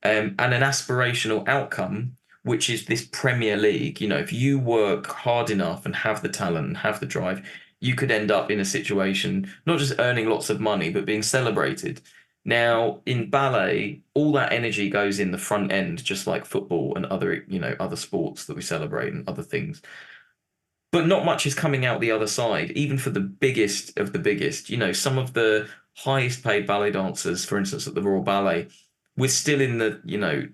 and an aspirational outcome, which is this Premier League. If you work hard enough and have the talent and have the drive, you could end up in a situation not just earning lots of money, but being celebrated. Now, in ballet, all that energy goes in the front end, just like football and other sports that we celebrate and other things. But not much is coming out the other side, even for the biggest of the biggest. Some of the highest paid ballet dancers, for instance, at the Royal Ballet, we're still in the,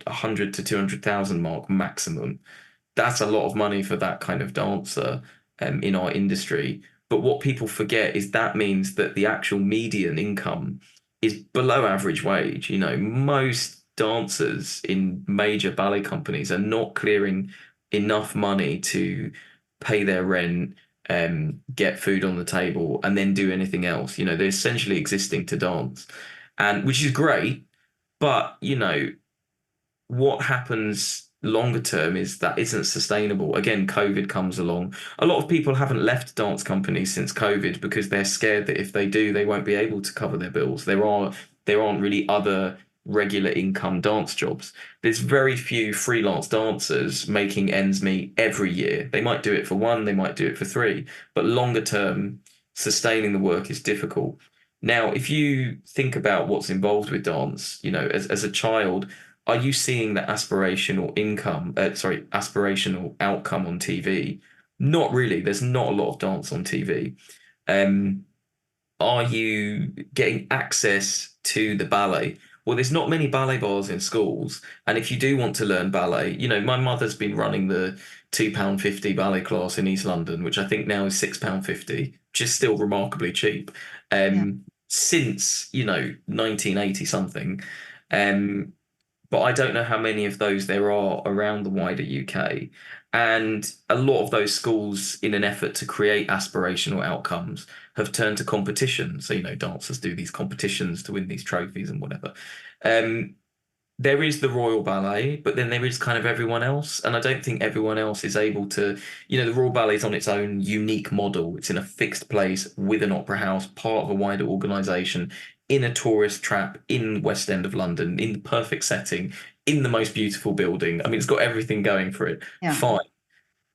100 to 200,000 mark maximum. That's a lot of money for that kind of dancer in our industry. But what people forget is that means that the actual median income is below average wage. Most dancers in major ballet companies are not clearing enough money to pay their rent, get food on the table, and then do anything else. They're essentially existing to dance, and which is great. But what happens longer term is that isn't sustainable. Again, COVID comes along. A lot of people haven't left dance companies since COVID because they're scared that if they do, they won't be able to cover their bills. There aren't really other regular income dance jobs. There's very few freelance dancers making ends meet every year. They might do it for one, they might do it for three, but longer term, sustaining the work is difficult. Now, if you think about what's involved with dance, as a child, are you seeing the aspirational outcome on TV? Not really. There's not a lot of dance on TV. Are you getting access to the ballet? Well, there's not many ballet bars in schools. And if you do want to learn ballet, my mother's been running the £2.50 ballet class in East London, which I think now is £6.50, which is still remarkably cheap. Since, 1980 something. But I don't know how many of those there are around the wider UK. And a lot of those schools, in an effort to create aspirational outcomes, have turned to competition. So, dancers do these competitions to win these trophies and whatever. There is the Royal Ballet, but then there is kind of everyone else. And I don't think everyone else is able to, the Royal Ballet is on its own unique model. It's in a fixed place with an opera house, part of a wider organisation, in a tourist trap in West End of London, in the perfect setting, in the most beautiful building. I mean, it's got everything going for it.
Yeah.
Fine.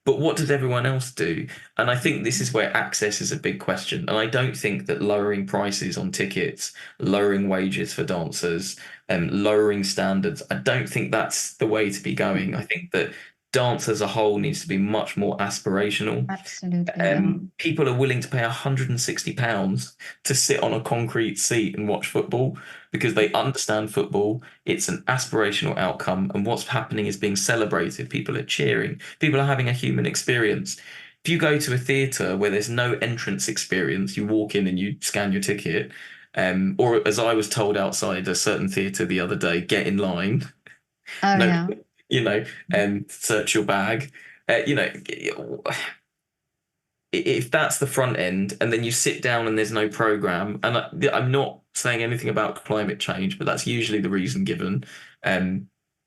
But what does everyone else do? And I think this is where access is a big question. And I don't think that lowering prices on tickets, lowering wages for dancers, lowering standards, I don't think that's the way to be going. I think that dance as a whole needs to be much more aspirational.
Absolutely.
People are willing to pay £160 to sit on a concrete seat and watch football because they understand football. It's an aspirational outcome, and what's happening is being celebrated. People are cheering. People are having a human experience. If you go to a theatre where there's no entrance experience, you walk in and you scan your ticket, or as I was told outside a certain theatre the other day, get in line.
Oh,
No,
yeah.
search your bag. If that's the front end, and then you sit down and there's no program, and I'm not saying anything about climate change, but that's usually the reason given.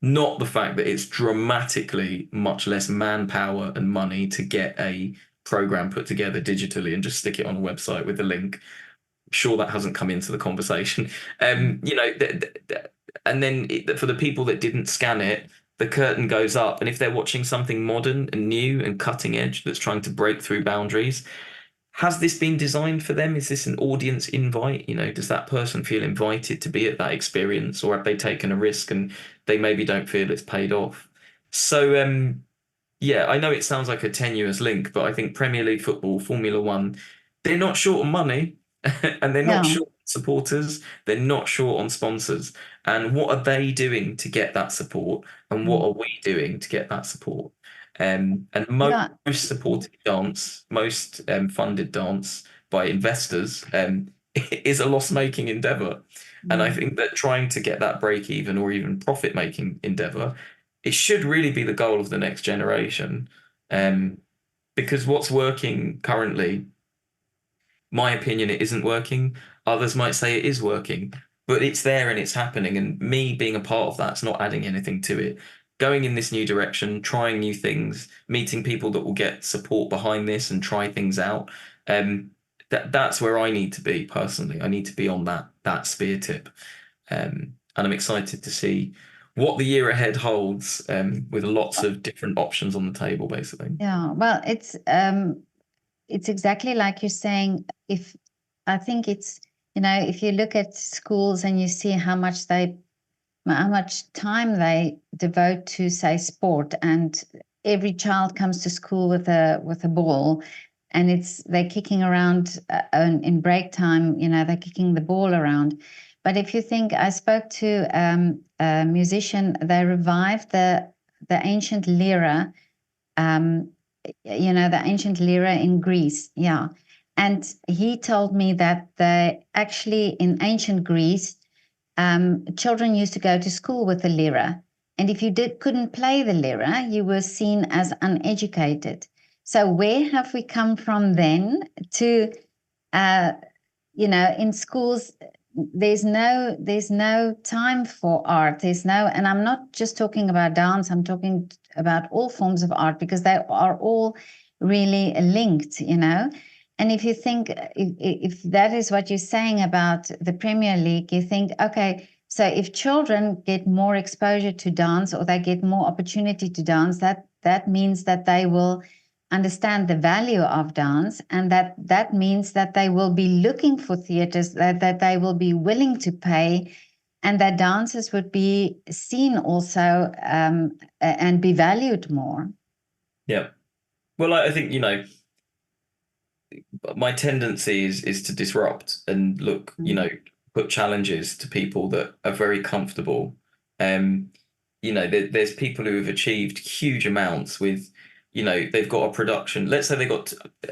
Not the fact that it's dramatically much less manpower and money to get a program put together digitally and just stick it on a website with a link. Sure, that hasn't come into the conversation. And then for the people that didn't scan it, the curtain goes up, and if they're watching something modern and new and cutting edge that's trying to break through boundaries, has this been designed for them? Is this an audience invite? Does that person feel invited to be at that experience, or have they taken a risk and they maybe don't feel it's paid off? So, yeah, I know it sounds like a tenuous link, but I think Premier League football, Formula One, they're not short on money and they're not short on supporters. They're not short on sponsors. And what are they doing to get that support? And what are we doing to get that support? And most supported dance, most funded dance by investors is a loss-making endeavor. And I think that trying to get that break even or even profit-making endeavor, it should really be the goal of the next generation. Because what's working currently, my opinion, it isn't working. Others might say it is working, but it's there and it's happening. And me being a part of that's not adding anything to it. Going in this new direction, trying new things, meeting people that will get support behind this and try things out. That's where I need to be personally. I need to be on that spear tip. And I'm excited to see what the year ahead holds, with lots of different options on the table, basically.
Yeah, well, it's exactly like you're saying. I think it's, if you look at schools and you see how much time they devote to, say, sport, and every child comes to school with a ball, and they're kicking around in break time, they're kicking the ball around. But if you think, I spoke to musician, they revived the ancient lyra, the ancient lyra in Greece. Yeah. And he told me that in ancient Greece, children used to go to school with the lyra. And if you couldn't play the lyra, you were seen as uneducated. So where have we come from then to, in schools, there's no time for art. And I'm not just talking about dance, I'm talking about all forms of art, because they are all really linked, And if you think, if that is what you're saying about the Premier League, you think, okay, so if children get more exposure to dance, or they get more opportunity to dance, that means that they will understand the value of dance, and that means that they will be looking for theaters, that they will be willing to pay, and that dancers would be seen also and be valued more.
Yeah. Well, I think, my tendency is to disrupt and look, put challenges to people that are very comfortable. There's people who have achieved huge amounts with, they've got a production. Let's say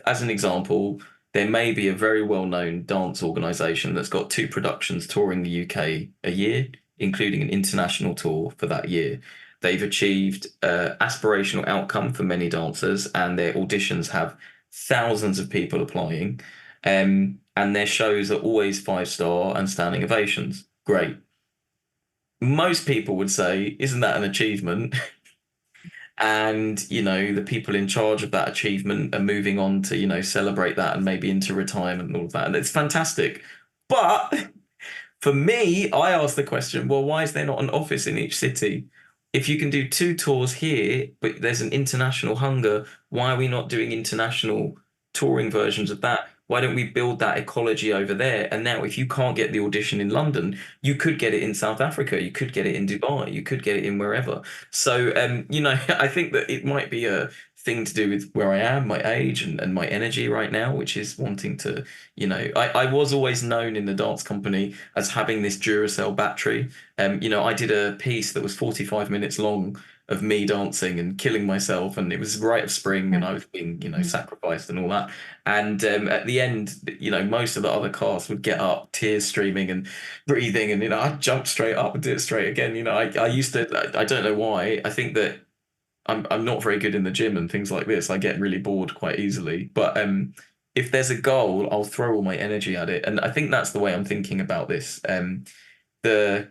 as an example, there may be a very well-known dance organization that's got 2 productions touring the UK a year, including an international tour for that year. They've achieved aspirational outcome for many dancers, and their auditions have thousands of people applying, and their shows are always 5-star and standing ovations. Great. Most people would say, isn't that an achievement? And, the people in charge of that achievement are moving on to, celebrate that and maybe into retirement and all of that. And it's fantastic. But for me, I ask the question, well, why is there not an office in each city? If you can do 2 tours here, but there's an international hunger, why are we not doing international touring versions of that? Why don't we build that ecology over there? And now if you can't get the audition in London, you could get it in South Africa, you could get it in Dubai, you could get it in wherever. So, I think that it might be a thing to do with where I am, my age and my energy right now, which is wanting to, I was always known in the dance company as having this Duracell battery. I did a piece that was 45 minutes long of me dancing and killing myself, and it was rite of spring, and I was being, sacrificed and all that. And at the end, most of the other cast would get up, tears streaming and breathing, and I'd jump straight up and do it straight again. I used to, I don't know why. I think that I'm not very good in the gym and things like this. I get really bored quite easily. But if there's a goal, I'll throw all my energy at it, and I think that's the way I'm thinking about this. The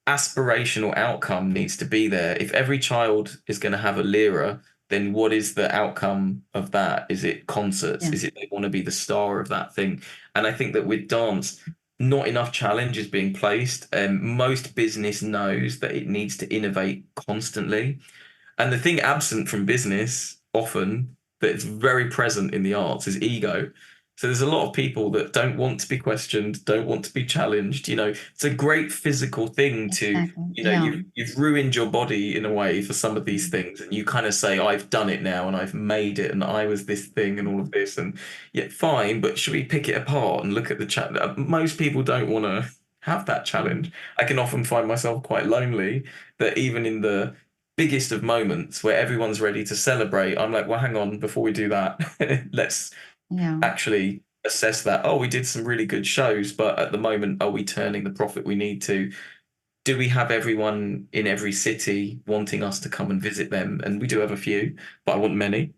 aspirational outcome needs to be there. If every child is going to have a lira, then what is the outcome of that? Is it concerts?
Yeah.
Is it they want to be the star of that thing? And I think that with dance, not enough challenge is being placed. Most business knows that it needs to innovate constantly. And the thing absent from business often that's very present in the arts is ego. So there's a lot of people that don't want to be questioned, don't want to be challenged. It's a great physical thing to,
Exactly. Yeah.
you've ruined your body in a way for some of these things. And you kind of say, I've done it now and I've made it and I was this thing and all of this. And yeah, fine, but should we pick it apart and look at the challenge? Most people don't want to have that challenge. I can often find myself quite lonely that even in the biggest of moments where everyone's ready to celebrate, I'm like, well, hang on, before we do that, let's actually assess that. Oh, we did some really good shows, but at the moment, are we turning the profit we need to? Do we have everyone in every city wanting us to come and visit them? And we do have a few, but I want many.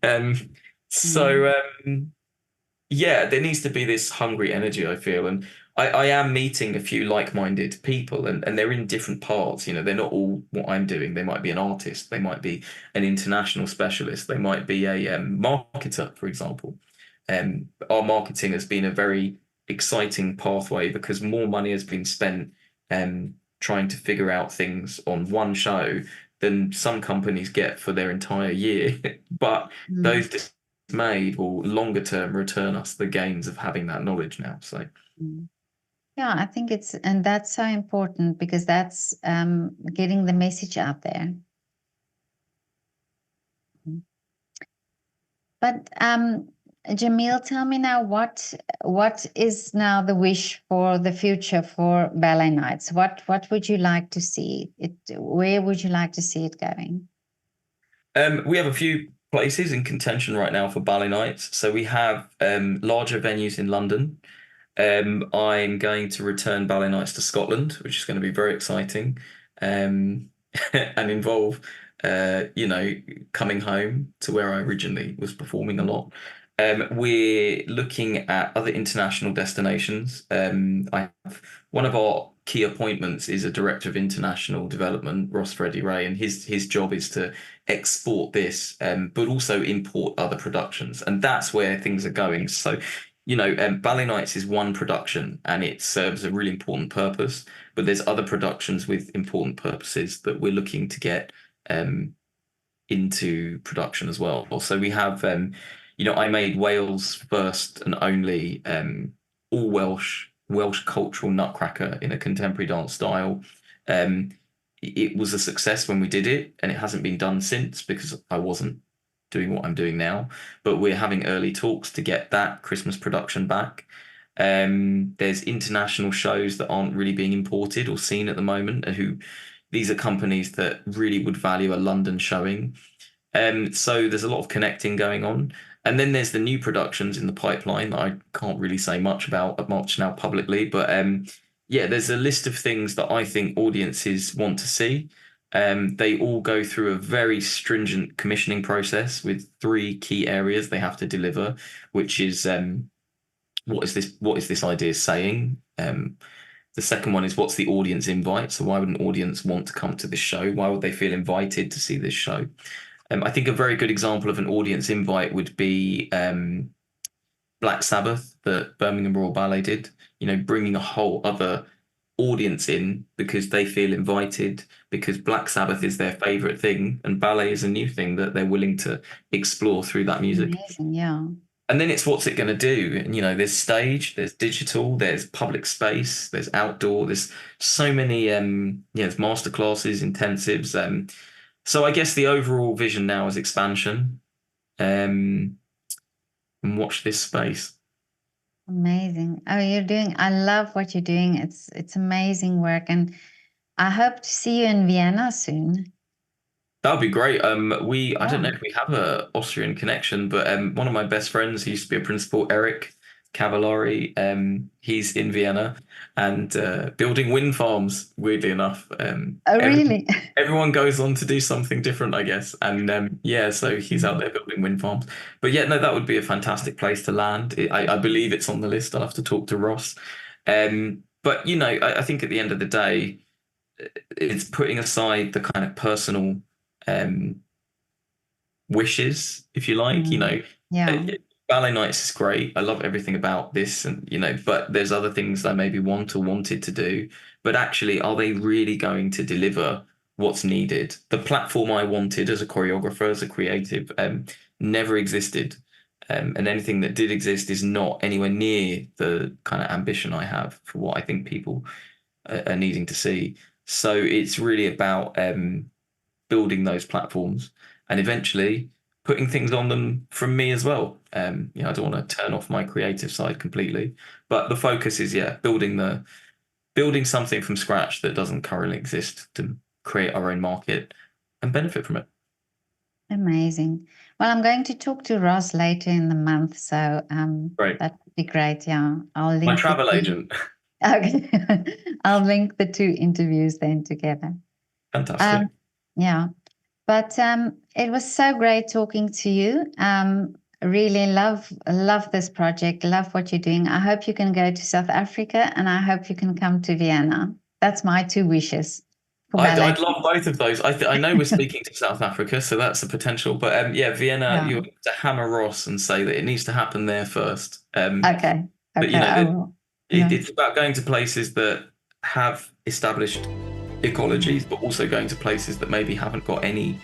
Yeah, there needs to be this hungry energy, I feel. And I am meeting a few like-minded people, and they're in different parts. They're not all what I'm doing. They might be an artist. They might be an international specialist. They might be a marketer, for example. Our marketing has been a very exciting pathway because more money has been spent trying to figure out things on one show than some companies get for their entire year. But those dismayed will longer term return us the gains of having that knowledge now. So
yeah, I think and that's so important because that's getting the message out there. But Jamiel, tell me now, what is now the wish for the future for Ballet Nights? What would you like to see it? Where would you like to see it going?
We have a few places in contention right now for Ballet Nights. So we have larger venues in London. I'm going to return Ballet Nights to Scotland, which is going to be very exciting, and involve, coming home to where I originally was performing a lot. We're looking at other international destinations. One of our key appointments is a director of international development, Ross Freddie Ray, and his job is to export this, but also import other productions, and that's where things are going. So, Ballet Nights is one production, and it serves a really important purpose. But there's other productions with important purposes that we're looking to get into production as well. So we have, I made Wales' first and only all Welsh cultural nutcracker in a contemporary dance style. It was a success when we did it, and it hasn't been done since because I wasn't doing what I'm doing now. But we're having early talks to get that Christmas production back. There's international shows that aren't really being imported or seen at the moment, and these are companies that really would value a London showing. So there's a lot of connecting going on. And then there's the new productions in the pipeline that I can't really say much about now publicly. But there's a list of things that I think audiences want to see. They all go through a very stringent commissioning process with 3 key areas they have to deliver, which is what is this idea saying? The second one is, what's the audience invite? So why would an audience want to come to this show? Why would they feel invited to see this show? I think a very good example of an audience invite would be Black Sabbath that Birmingham Royal Ballet did, bringing a whole other audience in because they feel invited, because Black Sabbath is their favorite thing and ballet is a new thing that they're willing to explore through that music.
Amazing, yeah.
And then it's what's it going to do? And, there's stage, there's digital, there's public space, there's outdoor, there's so many, there's masterclasses, intensives. So I guess the overall vision now is expansion, and watch this space.
Amazing. I love what you're doing. It's amazing work. And I hope to see you in Vienna soon.
That would be great. I don't know if we have a Austrian connection, but one of my best friends, he used to be a principal, Eric Cavallari, he's in Vienna and building wind farms, weirdly enough.
Oh, really?
Everyone goes on to do something different, I guess. And so he's out there building wind farms. But that would be a fantastic place to land. I believe it's on the list. I'll have to talk to Ross. But, I think at the end of the day, it's putting aside the kind of personal wishes, if you like. Ballet Nights is great. I love everything about this, and but there's other things I maybe want or wanted to do, but actually, are they really going to deliver what's needed? The platform I wanted as a choreographer, as a creative, never existed, and anything that did exist is not anywhere near the kind of ambition I have for what I think people are needing to see. So it's really about building those platforms and eventually putting things on them from me as well. I don't want to turn off my creative side completely, but the focus is building something from scratch that doesn't currently exist to create our own market and benefit from it.
Amazing. Well, I'm going to talk to Ross later in the month, so
Great.
that would be great. Yeah, I'll link
My travel agent.
Okay, I'll link the 2 interviews then together.
Fantastic.
Yeah, but it was so great talking to you. Really love this project. Love what you're doing. I hope you can go to South Africa, and I hope you can come to Vienna. That's my 2 wishes.
I'd love both of those. I know we're speaking to South Africa, so that's a potential. But Vienna, you have to hammer Ross and say that it needs to happen there first.
Okay.
But it's about going to places that have established ecologies, but also going to places that maybe haven't got any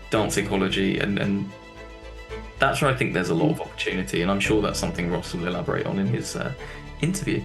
dance ecology, and that's where I think there's a lot of opportunity, and I'm sure that's something Ross will elaborate on in his interview.